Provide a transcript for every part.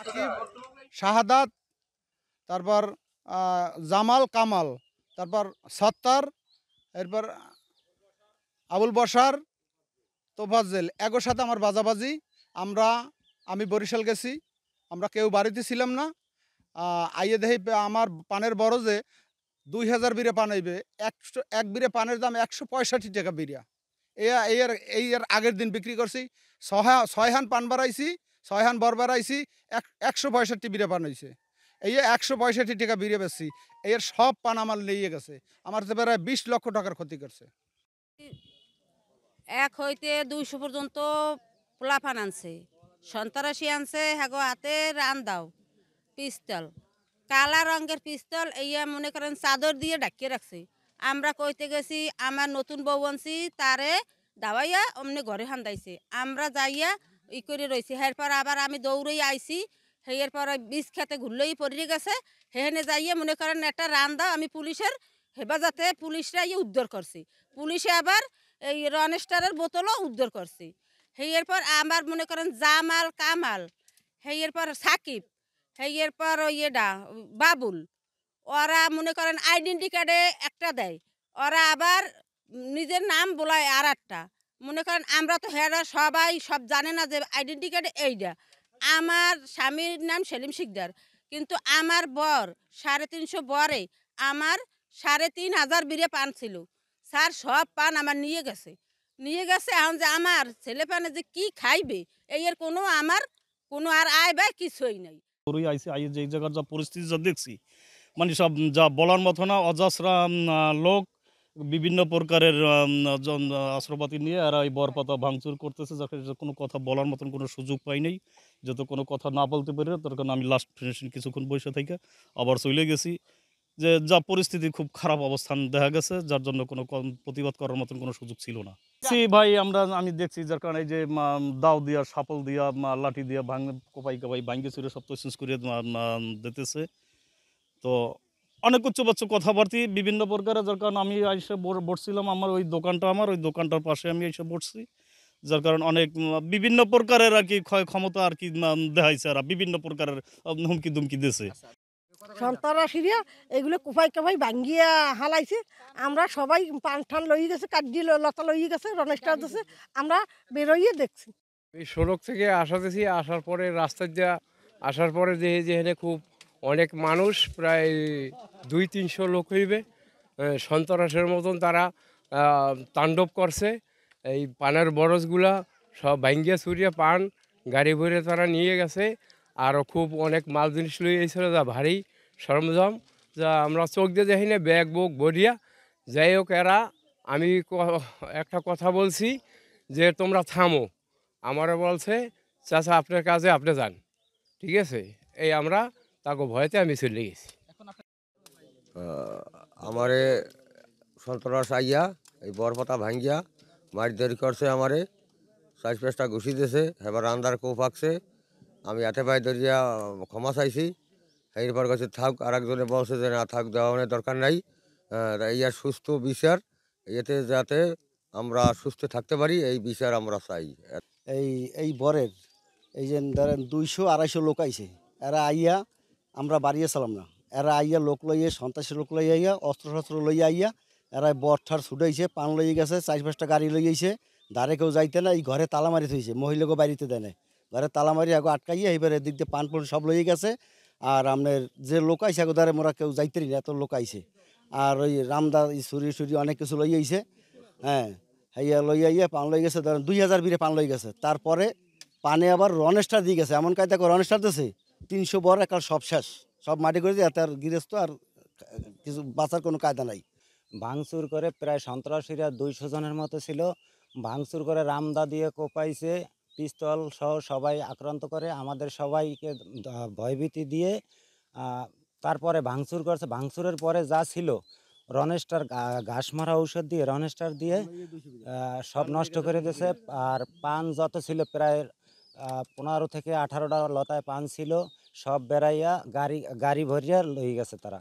আকিব, শাহাদাত, তারপর জামাল, কামাল, তারপর সত্তার, এরপর আবুল বশার, তোফাজ্জেল, এগোর সাথে আমার বাজাবাজি। আমরা আমি বরিশাল গেছি, আমরা কেউ বাড়িতে ছিলাম না। আইয়ে দেখি আমার পানের বড় যে 2000 বিরে পান হইবে, এক বিরে পানের দাম 165 টাকা বিরিয়া। এই এর আগের দিন বিক্রি করছি, ছয়হান পান বাড়াইছি, ছয়হান বর বাড়াইছি, 165 বিরে পান হয়েছে। এই 165 টাকা বিরে বেচছি। এর সব পান আমার নিয়ে গেছে, আমার তো প্রায় 20 লক্ষ টাকার ক্ষতি করছে। 1 হইতে 200 পর্যন্ত পোলাপান আনছে, সন্ত্রাসী আনছে, হ্যাগো হাতে রান দাও পিস্তল, কালা রঙের পিস্তল, এইয়া মনে করেন চাদর দিয়ে ঢাকিয়ে রাখছে। আমরা কইতে গেছি আমার নতুন বউ আনছি, তারে দাওয়াইয়া অমনি ঘরে হান্দাইছে। আমরা যাইয়া ই করে রয়েছি, এরপর আবার আমি দৌড়েই আইছি। এরপর বীজ খেতে ঘুরলেই পড়ে গেছে। হেনে যাইয়া মনে করেন একটা রান দাও, আমি পুলিশের হেফাজতে পুলিশরা ইয়ে উদ্ধার করছি। পুলিশে আবার এই রনেস্টারের বোতলও উদ্ধার করছি। এরপর আমার মনে করেন জামাল, কামাল, এরপর সাকিব, এরপর ইয়েডা বাবুল, ওরা মনে করেন আইডেন্টি কার্ডে একটা দেয়, ওরা আবার নিজের নাম বলায় আর একটা। মনে করেন আমরা তো হেরা সবাই সব জানে না যে আইডেন্টি কার্ডে এইটা। আমার স্বামীর নাম সেলিম শিকদার, কিন্তু আমার বর 350 বরে আমার 3500 বিরে পান ছিল। স্যার সব পান আমার নিয়ে গেছে। এখন যে আমার ছেলে পানে যে কি খাইবে, এর কোনো আমার কোনো আর আয় ব্যয় কিছুই নাই। আইসি আই যে জায়গার যা পরিস্থিতি যা দেখছি, মানে সব যা বলার মতো না। অজস্রা লোক বিভিন্ন প্রকারের অস্ত্রপাতি নিয়ে আর এই বরপাতা ভাঙচুর করতেছে, যাকে কোনো কথা বলার মতন কোনো সুযোগ পাই নাই। যত কোনো কথা না বলতে পারি, তার কারণে আমি লাস্ট ফিনিশিং কিছুক্ষণ বসে থেকে আবার চলে গেছি। যে যা পরিস্থিতি খুব খারাপ অবস্থান দেখা গেছে, যার জন্য কোনো প্রতিবাদ করার মতন কোনো সুযোগ ছিল না। ভাই আমি দেখছি, যার কারণে এই যে দাও দিয়া, সাপল দিয়া, লাঠি দিয়া কোপাই ভাঙ্গে চুরে সব তৈস করে দিতেছে। তো অনেক উচ্চবাচ্য কথাবার্তি বিভিন্ন প্রকারের, যার কারণে আমি এসে বসছিলাম, আমার ওই দোকানটার পাশে আমি এসে বসছি। যার কারণে অনেক বিভিন্ন প্রকারের আর কি ক্ষয় ক্ষমতা আর কি দেখাইছে, আর বিভিন্ন প্রকারের হুমকি দুমকি দিয়েছে। সন্ত্রাসীরা এগুলো কুফাই কাফাই ভাঙ্গিয়া হালাইছে। আমরা সবাই পান ঠান লই গেছে, কাটি লতা লই গেছে, রনেস্টার দিছে। আমরা বেরোইয়ে দেখছি। এই সড়ক থেকে আসাতেছি, আসার পরে রাস্তার আসার পরে দেখি যে এখানে খুব অনেক মানুষ, প্রায় 200-300 লোক হইবে। সন্ত্রাসের মতন তারা তাণ্ডব করছে। এই পানের বরজগুলা সব ভাঙ্গিয়া চুরিয়া পান গাড়ি ভরে তারা নিয়ে গেছে। আরও খুব অনেক মাল জিনিস লই এসেছিল, যা ভারী সরঞ্জাম, যা আমরা চোখ দিয়ে দেখি না, ব্যাগ বুক ভরিয়া। যাই হোক, এরা আমি একটা কথা বলছি যে তোমরা থামো, আমারও বলছে চাচা আপনার কাজে আপনি যান, ঠিক আছে। এই আমরা তাকে ভয়তে আমি চলে গেছি। আমারে সন্ত্রাস আইয়া এই বরপাতা ভাঙ্গিয়া মারি দেরি করছে, আমারে 4-5টা ঘুষি দিয়েছে, এবার আন্দার কোপ আঁকছে। আমি এতে পায়ে ধরিয়া ক্ষমা চাইছি। এরপর কাছে থাক, আর একজনে বলছে যে না থাক, দেওয়ানের দরকার নাই। ইয়ার সুস্থ বিচার, এতে যাতে আমরা সুস্থ থাকতে পারি, এই বিচার আমরা চাই। এই বরের এই যে ধরেন 200-250 লোক আইছে, এরা আইয়া আমরা বাড়িয়েছিলাম না, এরা আইয়া লোক লইয়ে, সন্ত্রাসী লোক লইয়া আইয়া, অস্ত্র শস্ত্র লইয়া আইয়া এরা বরঠার ছুটাইছে, পান লইয়ে গেছে, 4-5টা গাড়ি লইয়েছে। ধারে কেউ যাইতে না, এই ঘরে তালা মারি থইছে, মহিলাকে বাড়িতে দেয় না, ঘরে তালা মারি আগে আটকাইয়া এইবার এদিক দিয়ে পান পুন সব লইয়ে গেছে। আর আপনার যে লোক আইছে আগে ধারে মোরা কেউ যাইতেরি না, এত লোক আইছে। আর ওই রামদা ছুরি অনেক কিছু লইয়ে আইছে। হ্যাঁ, হাইয়া লইয়া ইয়া পান লই গেছে, ধরেন 2000 বিরে পান লই গেছে। তারপরে পানে আবার রনেস্টার দিয়ে গেছে, এমন কায়দা করে রনেস্টার দিয়েছে 300 বর একাল সব শেষ, সব মাটি করে দিয়ে তার গৃহস্থ আর কিছু বাঁচার কোনো কায়দা নাই। ভাঙচুর করে প্রায় সন্ত্রাসীরা 200 জনের মতো ছিল। ভাঙচুর করে রামদা দিয়ে কোপাইছে, পিস্তল সহ সবাই আক্রান্ত করে, আমাদের সবাইকে ভয়ভীতি দিয়ে তারপরে ভাঙচুর করছে। ভাঙচুরের পরে যা ছিল রনেস্টার, ঘাস মারা ঔষধ দিয়ে রনেস্টার দিয়ে সব নষ্ট করে দিয়েছে। আর পান যত ছিল প্রায় 15 থেকে 18টা লতায় পান ছিল, সব বেড়াইয়া গাড়ি ভরিয়া লই গেছে তারা।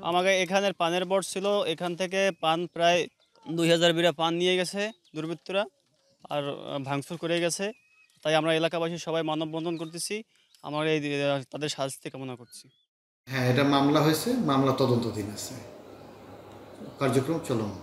আমাকে এখানের পানের বট ছিল, এখান থেকে পান প্রায় 2000 বিড়া পান নিয়ে গেছে দুর্বৃত্তরা, আর ভাঙচুর করে গেছে। তাই আমরা এলাকাবাসী সবাই মানববন্ধন করতেছি, আমার এই তাদের শাস্তি কামনা করছি। হ্যাঁ, এটা মামলা হয়েছে, মামলা তদন্তাধীন আছে, কার্যক্রম চলমান।